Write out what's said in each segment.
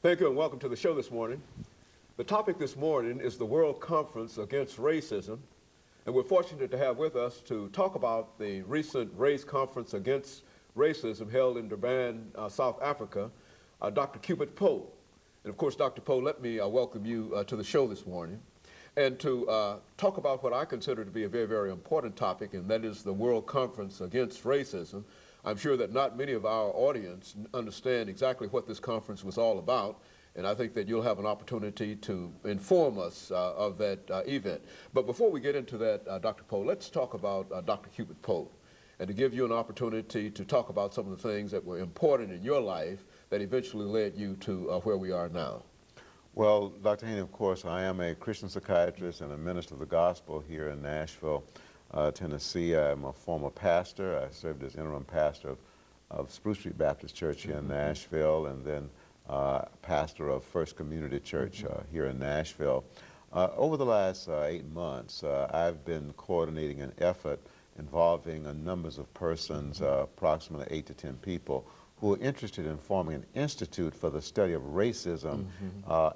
Thank you and welcome to the show this morning. The topic this morning is the World Conference Against Racism, and we're fortunate to have with us to talk about the recent race conference against racism held in Durban, South Africa, Dr. CPoe. And of course, Dr. Poe, let me welcome you to the show this morning and to talk about what I consider to be a very, very important topic, and that is the World Conference Against Racism. I'm sure that not many of our audience understand exactly what this conference was all about, and I think that you'll have an opportunity to inform us of that event. But before we get into that, Dr. Poe, let's talk about Dr. CPoe, and to give you an opportunity to talk about some of the things that were important in your life that eventually led you to where we are now. Well, Dr. Haney, of course, I am a Christian psychiatrist and a minister of the gospel here in Nashville, Tennessee. I'm a former pastor. I served as interim pastor of Spruce Street Baptist Church here in Nashville, and then pastor of First Community Church here in Nashville. Over the last 8 months, I've been coordinating an effort involving numbers of persons, approximately 8 to 10 people, who are interested in forming an institute for the study of racism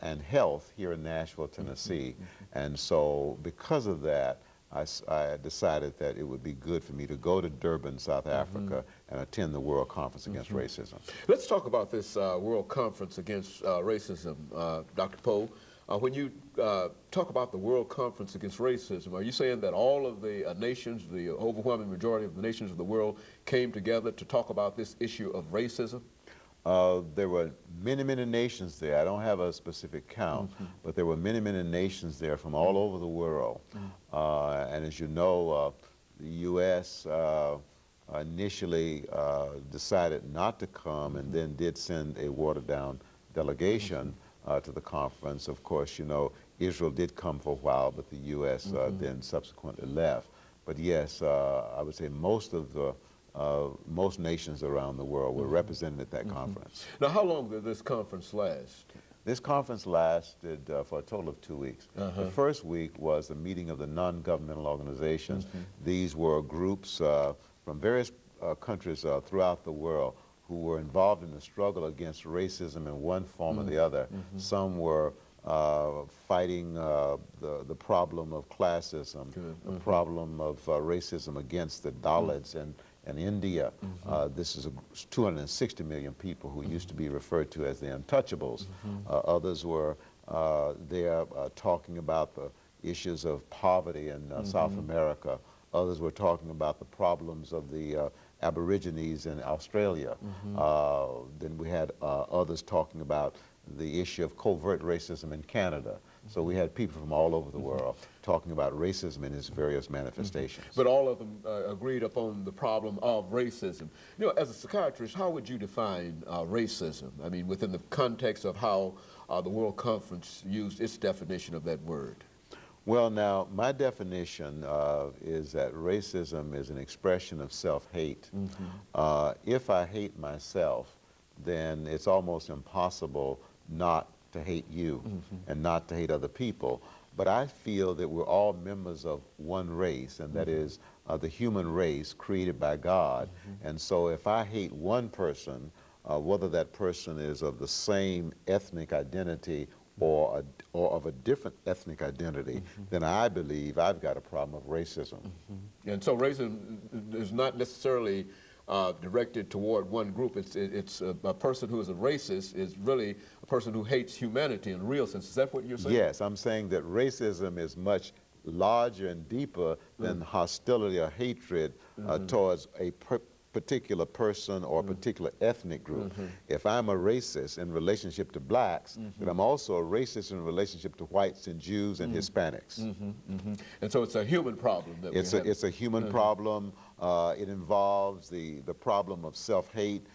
and health here in Nashville, Tennessee. And so because of that, I decided that it would be good for me to go to Durban, South Africa, and attend the World Conference Against Racism. Let's talk about this World Conference Against Racism, Dr. Poe. When you talk about the World Conference Against Racism, are you saying that all of the nations, the overwhelming majority of the nations of the world, came together to talk about this issue of racism? There were many, many nations there. I don't have a specific count, but there were many, many nations there from all over the world. And as you know, the U.S. Initially decided not to come and then did send a watered-down delegation to the conference. Of course, you know, Israel did come for a while, but the U.S. Then subsequently left. But yes, I would say most nations around the world were represented at that conference. Now, how long did this conference last? This conference lasted for a total of 2 weeks. The first week was a meeting of the non-governmental organizations. These were groups from various countries throughout the world who were involved in the struggle against racism in one form or the other. Some were fighting the problem of classism, the problem of racism against the Dalits and India. This is 260 million people who used to be referred to as the untouchables. Others were there talking about the issues of poverty in South America. Others were talking about the problems of the Aborigines in Australia. Then we had others talking about the issue of covert racism in Canada. So we had people from all over the world talking about racism in its various manifestations. But all of them agreed upon the problem of racism. You know, as a psychiatrist, how would you define racism? I mean, within the context of how the World Conference used its definition of that word. Well, now, my definition is that racism is an expression of self-hate. If I hate myself, then it's almost impossible not to hate you and not to hate other people. But I feel that we're all members of one race, and that is the human race created by God. And so if I hate one person, whether that person is of the same ethnic identity or of a different ethnic identity, then I believe I've got a problem of racism. And so racism is not necessarily directed toward one group. It's a person who is a racist is really a person who hates humanity in a real sense. Is that what you're saying? Yes, I'm saying that racism is much larger and deeper than hostility or hatred towards a particular person or a particular ethnic group. If I'm a racist in relationship to blacks, then I'm also a racist in relationship to whites and Jews and Hispanics. And so it's a human problem. That it's a human problem. It involves the problem of self-hate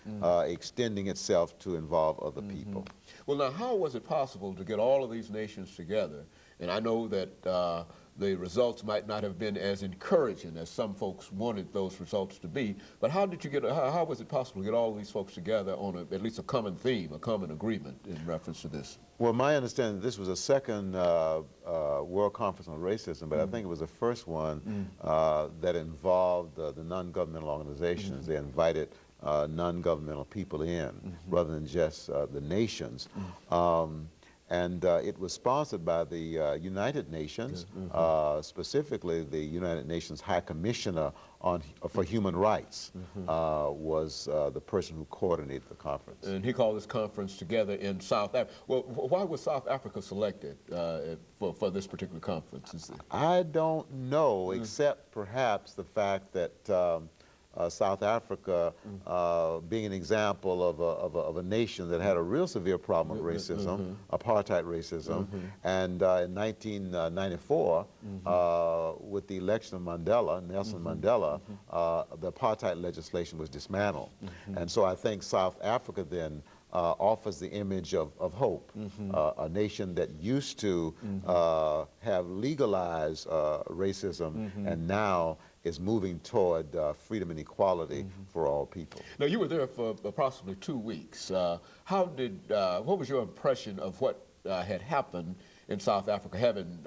extending itself to involve other people. Well, now, how was it possible to get all of these nations together? And I know that the results might not have been as encouraging as some folks wanted those results to be, but how did you get, how was it possible to get all these folks together on at least a common theme, a common agreement in reference to this? Well, my understanding, this was a second World Conference on Racism, but I think it was the first one that involved the non-governmental organizations. They invited non-governmental people in, rather than just the nations. It was sponsored by the United Nations, specifically the United Nations High Commissioner for Human Rights was the person who coordinated the conference. And he called this conference together in South Africa. Well, why was South Africa selected for this particular conference? I don't know, except perhaps the fact that South Africa, being an example of a nation that had a real severe problem with racism, apartheid racism, and in 1994, with the election of Mandela, Nelson Mandela, the apartheid legislation was dismantled. And so I think South Africa then offers the image of hope, a nation that used to have legalized racism and now is moving toward freedom and equality for all people. Now, you were there for approximately 2 weeks. What was your impression of what had happened in South Africa, having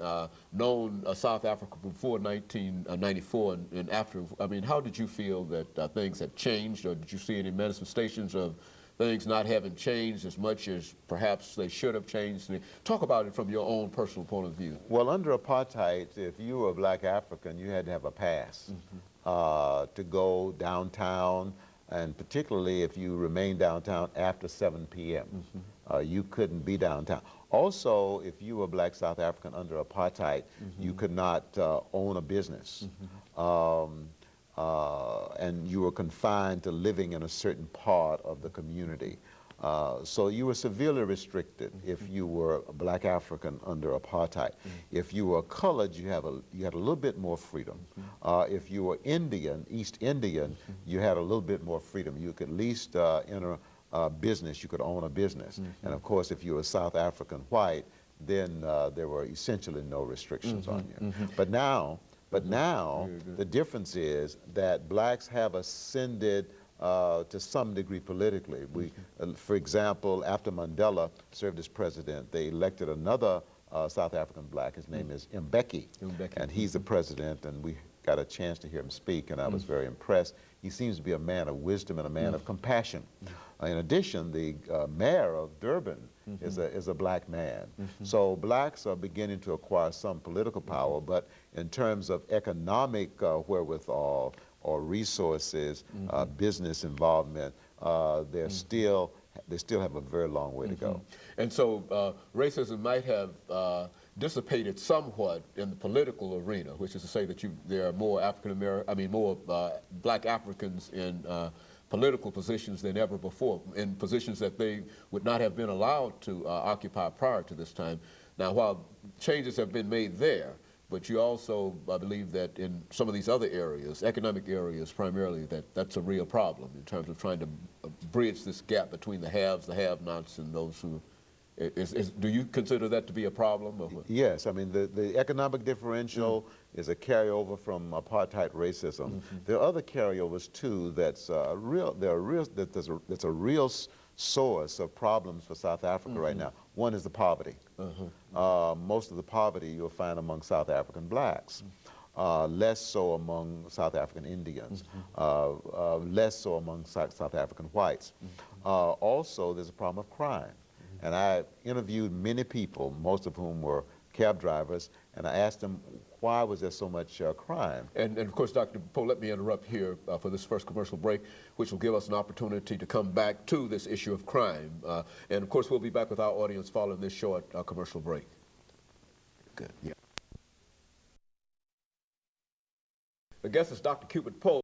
known South Africa before 1994 and after? I mean, how did you feel that things had changed, or did you see any manifestations of things not having changed as much as perhaps they should have changed? Talk about it from your own personal point of view. Well, under apartheid, if you were a black African, you had to have a pass to go downtown, and particularly if you remained downtown after 7 p.m. You couldn't be downtown. Also, if you were a black South African under apartheid, you could not own a business. And you were confined to living in a certain part of the community. So you were severely restricted if you were a black African under apartheid. If you were colored, you had a little bit more freedom. If you were Indian, East Indian, you had a little bit more freedom. You could at least enter a business, you could own a business. And of course, if you were South African white, then there were essentially no restrictions on you. But now, the difference is that blacks have ascended to some degree politically. For example, after Mandela served as president, they elected another South African black. His name is Mbeki, and he's the president, and we got a chance to hear him speak, and I was very impressed. He seems to be a man of wisdom and a man of compassion. In addition, the mayor of Durban is a black man. So blacks are beginning to acquire some political power, but in terms of economic wherewithal or resources, business involvement, they still have a very long way to go. And so racism might have dissipated somewhat in the political arena, which is to say that there are more more black Africans in political positions than ever before, in positions that they would not have been allowed to occupy prior to this time. Now, while changes have been made there, but you also, I believe that in some of these other areas, economic areas primarily, that's a real problem in terms of trying to bridge this gap between the haves, the have-nots, and those who... do you consider that to be a problem? Yes, I mean the economic differential is a carryover from apartheid racism. There are other carryovers too. That's a real source of problems for South Africa right now. One is the poverty. Most of the poverty you'll find among South African blacks. Less so among South African Indians, less so among South African whites. Also, there's a problem of crime. And I interviewed many people, most of whom were cab drivers, and I asked them, why was there so much crime? And of course, Dr. Poe, let me interrupt here for this first commercial break, which will give us an opportunity to come back to this issue of crime. And of course, we'll be back with our audience following this short commercial break. Good. Yeah. The guest is Dr. Cupid Poe.